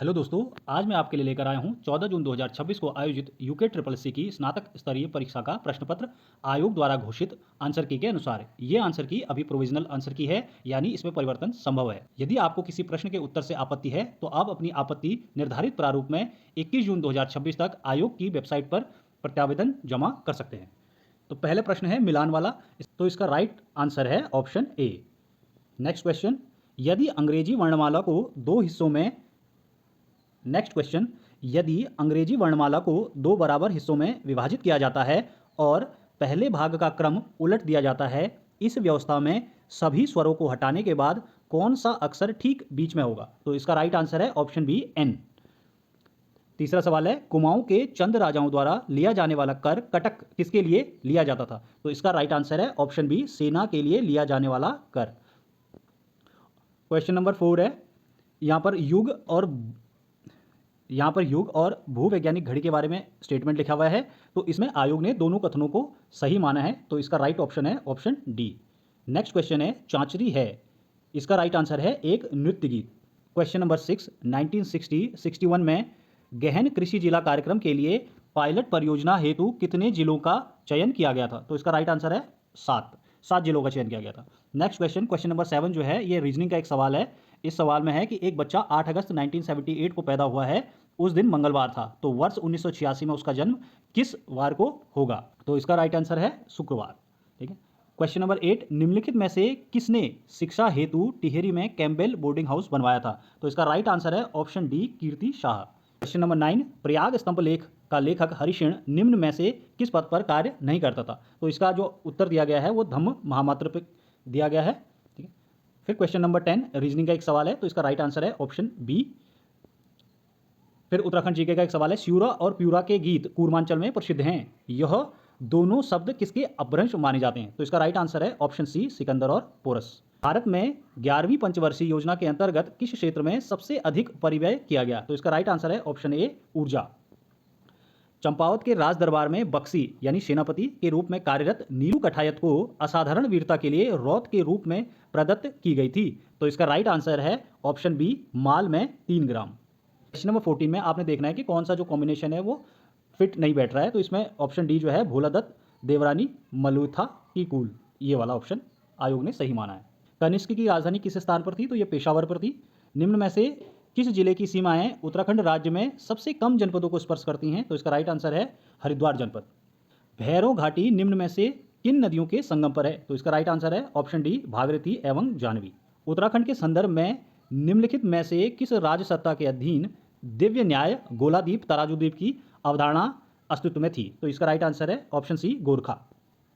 Hello दोस्तों, आज मैं आपके लिए लेकर आया हूं 14 जून 2026 को आयोजित यूके ट्रिपल सी की स्नातक स्तरीय परीक्षा का प्रश्न पत्र आयोग द्वारा घोषित आंसर की के अनुसार। ये आंसर की अभी प्रोविजनल आंसर की है, यानी इसमें परिवर्तन संभव है। यदि आपको किसी प्रश्न के उत्तर से आपत्ति है तो आप अपनी आपत्ति निर्धारित प्रारूप में 21 जून 2026 तक आयोग की वेबसाइट पर प्रत्यावेदन जमा कर सकते हैं। तो पहले प्रश्न है मिलान वाला, तो इसका राइट आंसर है ऑप्शन ए। नेक्स्ट क्वेश्चन, यदि अंग्रेजी वर्णमाला को दो हिस्सों में नेक्स्ट क्वेश्चन, यदि अंग्रेजी वर्णमाला को दो बराबर हिस्सों में विभाजित किया जाता है और पहले भाग का क्रम उलट दिया जाता है, इस व्यवस्था में सभी स्वरों को हटाने के बाद कौन सा अक्षर ठीक बीच में होगा? तो इसका राइट आंसर है ऑप्शन बी एन। तीसरा सवाल है, कुमाऊं के चंद राजाओं द्वारा लिया जाने वाला कर कटक किसके लिए लिया जाता था? तो इसका राइट आंसर है ऑप्शन बी सेना के लिए लिया जाने वाला कर। क्वेश्चन नंबर 4 है, यहाँ पर युग और भूवैज्ञानिक घड़ी के बारे में स्टेटमेंट लिखा हुआ है, तो इसमें आयोग ने दोनों कथनों को सही माना है, तो इसका राइट ऑप्शन है ऑप्शन डी। नेक्स्ट क्वेश्चन है, चांचरी है, इसका राइट आंसर है एक नृत्य गीत। क्वेश्चन नंबर 6, 1960-61 में गहन कृषि जिला कार्यक्रम के लिए पायलट परियोजना हेतु कितने जिलों का चयन किया गया था? तो इसका राइट आंसर है 7 जिलों का चयन किया गया था। नेक्स्ट क्वेश्चन, क्वेश्चन नंबर 7 जो है ये रीजनिंग का एक सवाल है। इस सवाल में है कि एक बच्चा 8 अगस्त 1978 को पैदा हुआ है, उस दिन मंगलवार था, तो वर्ष 1986 में उसका जन्म किस वार को होगा? तो इसका राइट आंसर है शुक्रवार। ठीक है। क्वेश्चन नंबर 8, निम्नलिखित में से किसने शिक्षा हेतु टिहरी में कैम्पबेल बोर्डिंग हाउस बनवाया था? तो इसका राइट आंसर है ऑप्शन डी कीर्ति शाह। क्वेश्चन नंबर 9, प्रयाग स्तंभ लेख का लेखक हरिशण निम्न में से किस पद पर कार्य नहीं करता था? तो इसका जो उत्तर दिया गया है वो धम्म महामात्र पर दिया गया है। ठीक है। फिर क्वेश्चन नंबर 10 रीजनिंग का एक सवाल है, तो इसका राइट आंसर है ऑप्शन बी। फिर उत्तराखंड जीके का एक सवाल है, स्यूरा और प्यूरा के गीत कूर्मांचल में प्रसिद्ध हैं, यह दोनों शब्द किसके अपभ्रंश माने जाते हैं? तो इसका राइट आंसर है ऑप्शन सी सिकंदर और पोरस। भारत में 11वीं पंचवर्षीय योजना के अंतर्गत किस क्षेत्र में सबसे अधिक परिव्यय किया गया? तो इसका राइट आंसर है ऑप्शन ए ऊर्जा। चंपावत के राज दरबार में बक्सी यानी सेनापति के रूप में कार्यरत नीलू कठायत को असाधारण वीरता के लिए रौत के रूप में प्रदत्त की गई थी, तो इसका राइट आंसर है ऑप्शन बी माल में 3 ग्राम। क्वेश्चन नंबर 14 में आपने देखना है कि कौन सा जो कॉम्बिनेशन है वो फिट नहीं बैठ रहा है, तो इसमें ऑप्शन डी जो है भोलादत्त देवरानी मलूथा की कुल, ये वाला ऑप्शन आयोग ने सही माना है। कनिष्क की राजधानी किस स्थान पर थी? तो ये पेशावर पर थी। निम्न में से किस जिले की सीमाएं उत्तराखंड राज्य में सबसे कम जनपदों को स्पर्श करती हैं? तो इसका राइट आंसर है हरिद्वार जनपद। भैरव घाटी निम्न में से किन नदियों के संगम पर है? तो इसका राइट आंसर है ऑप्शन डी भागीरथी एवं जानवी। उत्तराखंड के संदर्भ में निम्नलिखित में से किस राज्य सत्ता के अधीन दिव्य न्याय गोलादीप तराजूदीप की अवधारणा अस्तित्व में थी? तो इसका राइट आंसर है option C Gorkha.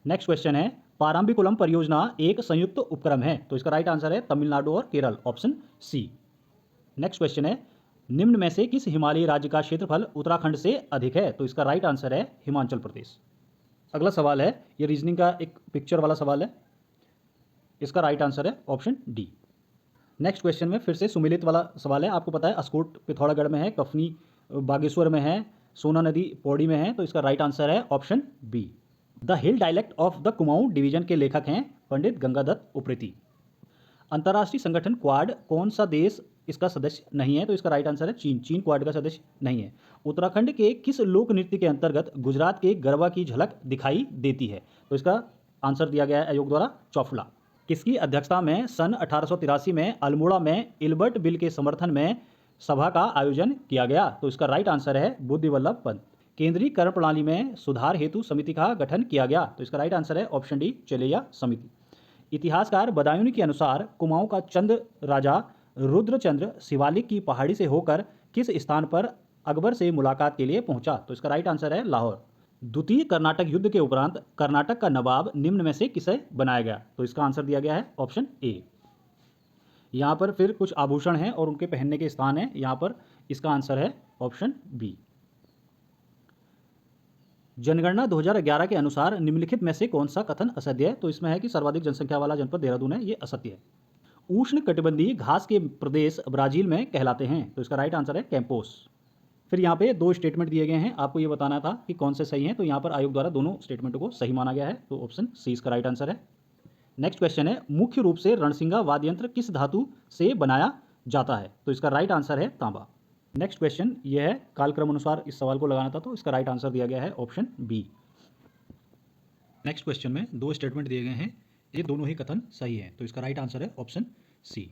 Next question है, पाराम्बिकुलम परियोजना एक संयुक्त उपक्रम है, तो इसका राइट आंसर है तमिलनाडु और Kerala, option C. Next question है, निम्न में से किस हिमालयी राज्य का क्षेत्रफल उत्तराखंड से अधिक है? तो इसका राइट आंसर है हिमाचल प्रदेश। अगला सवाल है, ये रीजनिंग का एक पिक्चर वाला सवाल है, इसका राइट आंसर है ऑप्शन डी। नेक्स्ट क्वेश्चन में फिर से सुमेलित वाला सवाल है। आपको पता है अस्कोट पिथौरागढ़ में है, कफनी बागेश्वर में है, सोना नदी पौड़ी में है, तो इसका राइट आंसर है option B. The hill dialect of the Kumaon division के लेखक हैं पंडित गंगादत्त उप्रेती। अंतर्राष्ट्रीय संगठन क्वाड कौन सा देश इसका सदस्य नहीं है? तो इसका राइट आंसर है चीन। चीन क्वाड का सदस्य नहीं है। उत्तराखंड के किस लोक नृत्य के अंतर्गत गुजरात के गरबा की झलक दिखाई देती है? तो इसका आंसर दिया गया है आयोग द्वारा चौफला। किसकी अध्यक्षता में सन 1883 में अल्मोड़ा में इल्बर्ट बिल के समर्थन में सभा का आयोजन किया गया? तो इसका राइट आंसर है बुद्धि वल्लभ पंत। केंद्रीय कर प्रणाली में सुधार हेतु समिति का गठन किया गया? तो इसका राइट आंसर है ऑप्शन डी चेलैया समिति। इतिहासकार बदायूं के अनुसार कुमाऊं का चंद राजा रुद्रचंद्र शिवालिक की पहाड़ी से होकर किस स्थान पर अकबर से मुलाकात के लिए पहुंचा? तो इसका राइट आंसर है लाहौर। द्वितीय कर्नाटक युद्ध के उपरांत कर्नाटक का नवाब निम्न में से किसे बनाया गया? तो इसका आंसर दिया गया है ऑप्शन ए। यहाँ पर फिर कुछ आभूषण हैं और उनके पहनने के स्थान हैं, यहाँ पर इसका आंसर है ऑप्शन बी। जनगणना 2011 के अनुसार निम्नलिखित में से कौन सा कथन असत्य है? तो इसमें है कि सर्वाधिक जनसंख्या वाला जनपद देहरादून है, ये असत्य है। उष्ण कटिबंधीय घास के प्रदेश ब्राजील में कहलाते हैं? तो इसका राइट आंसर है कैंपोस। फिर यहाँ पे 2 स्टेटमेंट दिए गए हैं, आपको ये बताना था कि कौन से सही हैं, तो यहाँ पर आयोग द्वारा दोनों स्टेटमेंटों को सही माना गया है, तो ऑप्शन सी इसका राइट आंसर है। नेक्स्ट क्वेश्चन है, मुख्य रूप से रणसिंगा वाद्य यंत्र किस धातु से बनाया जाता है? तो इसका राइट आंसर है तांबा। नेक्स्ट क्वेश्चन ये है, कालक्रम अनुसार इस सवाल को लगाना था, तो इसका राइट आंसर दिया गया है ऑप्शन बी। नेक्स्ट क्वेश्चन में दो स्टेटमेंट दिए गए हैं, ये दोनों ही कथन सही हैं, तो इसका राइट आंसर है ऑप्शन सी।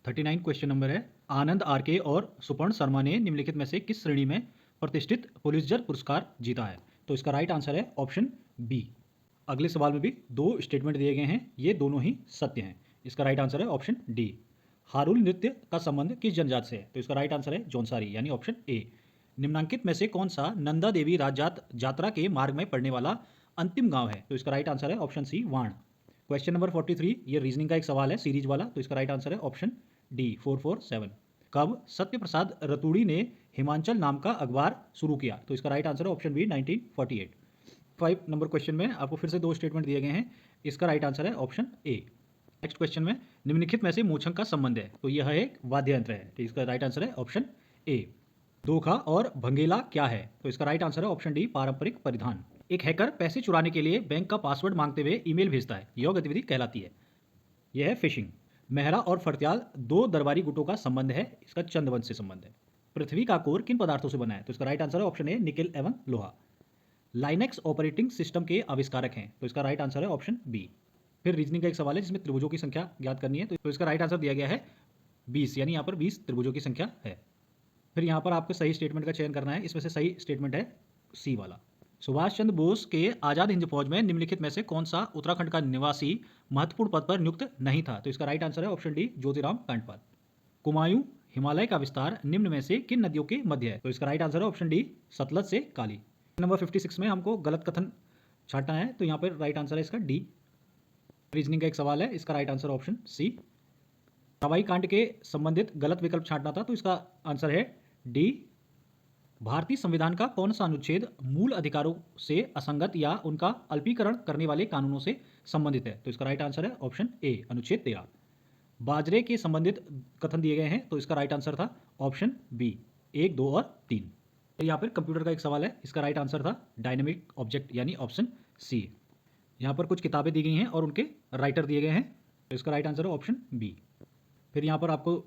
39 क्वेश्चन नंबर है, आनंद आरके और सुपर्ण शर्मा ने निम्नलिखित में से किस श्रेणी में प्रतिष्ठित पुलित्जर पुरस्कार जीता है, तो इसका राइट आंसर है ऑप्शन बी। अगले सवाल में भी दो स्टेटमेंट दिए गए हैं, ये दोनों ही सत्य हैं, इसका राइट आंसर है ऑप्शन डी। हारुल नृत्य का संबंध किस जनजाति से है, तो इसका राइट आंसर है जौनसारी यानी ऑप्शन ए। निम्नांकित में से कौन सा नंदा देवी राजजात यात्रा के मार्ग में पड़ने वाला अंतिम गांव है, तो इसका राइट आंसर है ऑप्शन सी वाण। क्वेश्चन नंबर 43, ये रीजनिंग का एक सवाल है सीरीज वाला, तो इसका राइट आंसर है ऑप्शन डी 447। कब सत्य प्रसाद रतूड़ी ने हिमांचल नाम का अखबार शुरू किया, तो इसका राइट आंसर है ऑप्शन बी 1948। 5 नंबर क्वेश्चन में आपको फिर से दो स्टेटमेंट दिए गए हैं, इसका राइट आंसर है ऑप्शन ए। नेक्स्ट क्वेश्चन में निम्नलिखित में से मोछंग का संबंध है, तो यह एक वाद्य यंत्र है, तो इसका राइट आंसर है ऑप्शन ए। दोखा और भंगेला क्या है, तो इसका राइट आंसर है ऑप्शन डी पारंपरिक परिधान। एक हैकर पैसे चुराने के लिए बैंक का पासवर्ड मांगते हुए ईमेल भेजता है, यह गतिविधि कहलाती है, यह है फिशिंग। मेहरा और फरत्याल दो दरबारी गुटों का संबंध है, इसका चंदवंश से संबंध है। पृथ्वी का कोर किन पदार्थों से बना है, तो इसका राइट आंसर है ऑप्शन ए निकेल एवं लोहा। लाइनेक्स ऑपरेटिंग सिस्टम के आविष्कारक हैं, तो इसका राइट आंसर है ऑप्शन बी। फिर रीजनिंग का एक सवाल है जिसमें त्रिभुजों की संख्या ज्ञात करनी है, तो इसका राइट आंसर दिया गया है 20, यानी यहाँ पर 20 त्रिभुजों की संख्या है। फिर यहाँ पर आपको सही स्टेटमेंट का चयन करना है, इसमें से सही स्टेटमेंट है सी वाला। सुभाष चंद्र बोस के आज़ाद हिंद फौज में निम्नलिखित में से कौन सा उत्तराखंड का निवासी महत्वपूर्ण पद पर नियुक्त नहीं था, तो इसका राइट आंसर है ऑप्शन डी ज्योतिराम कांडपाल। कुमायूं हिमालय का विस्तार निम्न में से किन नदियों के मध्य है, तो इसका राइट आंसर है ऑप्शन डी सतलज से काली। नंबर 56 में हमको गलत कथन छांटना है, तो यहाँ पर राइट आंसर है इसका डी। रीजनिंग का एक सवाल है, इसका राइट आंसर ऑप्शन सी। हवाई कांड के संबंधित गलत विकल्प छांटना था, तो इसका आंसर है डी। भारतीय संविधान का कौन सा अनुच्छेद मूल अधिकारों से असंगत या उनका अल्पीकरण करने वाले कानूनों से संबंधित है, तो इसका राइट आंसर है ऑप्शन ए अनुच्छेद 13। बाजरे के संबंधित कथन दिए गए हैं, तो इसका राइट आंसर था ऑप्शन बी 1, 2 और 3। यहाँ पर कंप्यूटर का एक सवाल है, इसका राइट आंसर था डायनेमिक ऑब्जेक्ट यानी ऑप्शन सी। यहाँ पर कुछ किताबें दी गई हैं और उनके राइटर दिए गए हैं, तो इसका राइट आंसर है ऑप्शन बी। फिर यहाँ पर आपको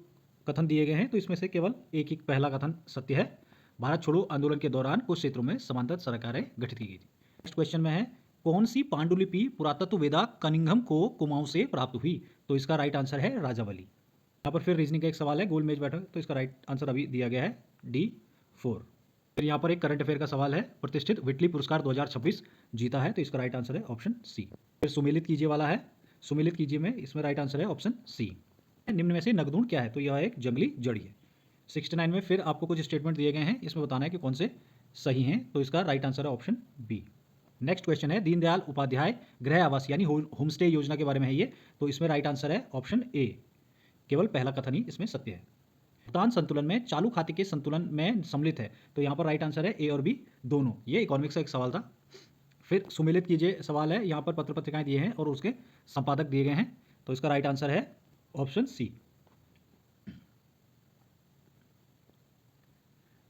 कथन दिए गए हैं, तो इसमें से केवल एक ही पहला कथन सत्य है। भारत छोड़ो आंदोलन के दौरान कुछ क्षेत्रों में समांतर सरकारें गठित की गई थी। नेक्स्ट क्वेश्चन में है, कौन सी पांडुलिपि पुरातत्ववेदा कनिंघम को कुमाऊं से प्राप्त हुई, तो इसका राइट आंसर है राजावली। यहाँ पर फिर रीजनिंग का एक सवाल है गोल मेज बैठक, तो इसका राइट आंसर अभी दिया गया है डी 4। फिर यहाँ पर एक करंट अफेयर का सवाल है, प्रतिष्ठित विटली पुरस्कार 2026 जीता है, तो इसका राइट आंसर है ऑप्शन सी। फिर सुमेलित कीजिए वाला है, सुमेलित कीजिए में इसमें राइट आंसर है ऑप्शन सी। निम्न में से नगदूण क्या है, तो यह एक जंगली जड़ी है। 69 में फिर आपको कुछ स्टेटमेंट दिए गए हैं, इसमें बताना है कि कौन से सही हैं, तो इसका राइट आंसर है ऑप्शन बी। नेक्स्ट क्वेश्चन है, दीनदयाल उपाध्याय गृह आवास यानी होम स्टे योजना के बारे में है ये, तो इसमें राइट आंसर है ऑप्शन ए। केवल पहला कथन ही इसमें सत्य है। भुगतान संतुलन में चालू खाते के संतुलन में सम्मिलित है, तो यहाँ पर राइट आंसर है ए और बी दोनों। ये इकोनॉमिक्स का एक सवाल था। फिर सुमेलित कीजिए सवाल है, यहाँ पर पत्र पत्रिकाएं दिए हैं और उसके संपादक दिए गए हैं, तो इसका राइट आंसर है ऑप्शन सी।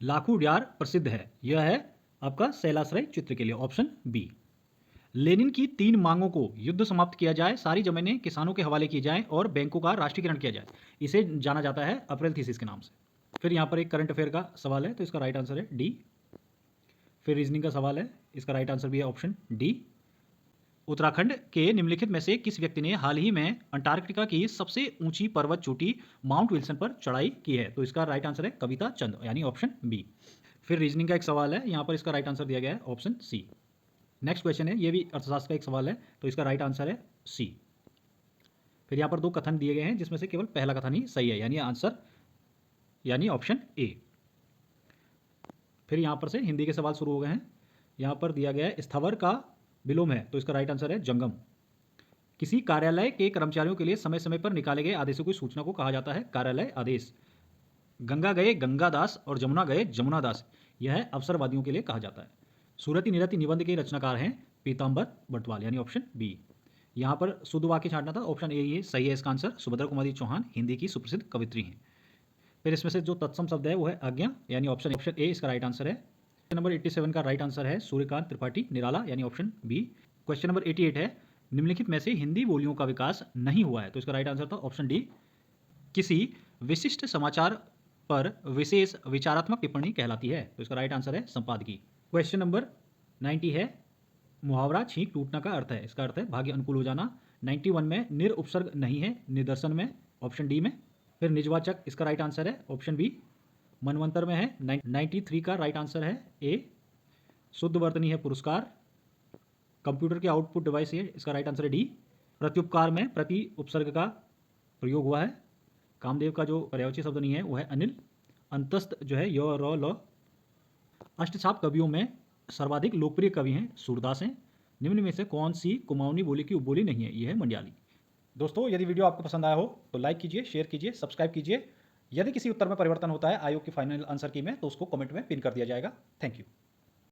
लाखू उड्यार प्रसिद्ध है, यह है आपका शैलाश्रय चित्र के लिए ऑप्शन बी। लेनिन की 3 मांगों को युद्ध समाप्त किया जाए, सारी जमीनें किसानों के हवाले की जाएं और बैंकों का राष्ट्रीयकरण किया जाए, इसे जाना जाता है अप्रैल थीसिस के नाम से। फिर यहाँ पर एक करंट अफेयर का सवाल है, तो इसका राइट आंसर है डी। फिर रीजनिंग का सवाल है, इसका राइट आंसर भी है ऑप्शन डी। उत्तराखंड के निम्नलिखित में से किस व्यक्ति ने हाल ही में अंटार्कटिका की सबसे ऊंची पर्वत चोटी माउंट विल्सन पर चढ़ाई की है, तो इसका राइट आंसर है कविता चंद यानी ऑप्शन बी। फिर रीजनिंग का एक सवाल है, यहाँ पर इसका राइट आंसर दिया गया है ऑप्शन सी। नेक्स्ट क्वेश्चन है, ये भी अर्थशास्त्र का एक सवाल है, तो इसका राइट आंसर है सी। फिर यहाँ पर 2 कथन दिए गए हैं, जिसमें से केवल पहला कथन ही सही है, यानी आंसर यानी ऑप्शन ए। फिर यहाँ पर से हिंदी के सवाल शुरू हो गए हैं। यहाँ पर दिया गया है स्थावर का विलोम है, तो इसका राइट आंसर है जंगम। किसी कार्यालय के कर्मचारियों के लिए समय समय पर निकाले गए आदेशों की सूचना को कहा जाता है कार्यालय आदेश। गंगा गए गंगादास और जमुना गए जमुनादास, यह अवसरवादियों के लिए कहा जाता है। सूरती निरति निबंध के रचनाकार हैं पीताम्बर बटवाल यानी ऑप्शन बी। यहाँ पर शुद्ध वाक्य छांटना था, ऑप्शन ए ये सही है इसका आंसर। सुभद्रा कुमारी चौहान हिंदी की सुप्रसिद्ध कवित्री हैं। फिर इसमें से जो तत्सम शब्द है वो है आज्ञा यानी ऑप्शन ए इसका राइट आंसर है। क्वेश्चन नंबर 87 का राइट आंसर है सूर्यकांत त्रिपाठी निराला यानी ऑप्शन बी। क्वेश्चन नंबर 88 है, निम्नलिखित में से हिंदी बोलियों का विकास नहीं हुआ है, तो इसका राइट आंसर था ऑप्शन डी। किसी विशिष्ट समाचार पर विशेष विचारात्मक टिप्पणी कहलाती है? तो इसका राइट आंसर है संपादकी। क्वेश्चन नंबर 90 है, मुहावरा छींक टूटना का अर्थ है। इसका अर्थ है भाग्य अनुकूल हो जाना। 91 में निर उपसर्ग नहीं है, निदर्शन में, ऑप्शन डी में। फिर निजवाचक, इसका राइट आंसर है ऑप्शन बी। मनवंतर में है। 93 का राइट आंसर है ए। शुद्ध वर्तनी है पुरस्कार। कंप्यूटर के आउटपुट डिवाइस है, इसका राइट आंसर है डी। प्रत्युपकार में प्रति उपसर्ग का प्रयोग हुआ है। कामदेव का जो पर्यायवाची शब्द नहीं है वो है अनिल। अंतस्थ जो है य र ल। अष्टछाप कवियों में सर्वाधिक लोकप्रिय कवि हैं सूरदास हैं। निम्न में से कौन सी कुमाऊनी बोली की उपबोली नहीं है? यह है मंडियाली। दोस्तों, यदि वीडियो आपको पसंद आया हो तो लाइक कीजिए, शेयर कीजिए, सब्सक्राइब कीजिए। यदि किसी उत्तर में परिवर्तन होता है आयोग की फाइनल आंसर की में, तो उसको कमेंट में पिन कर दिया जाएगा। Thank you.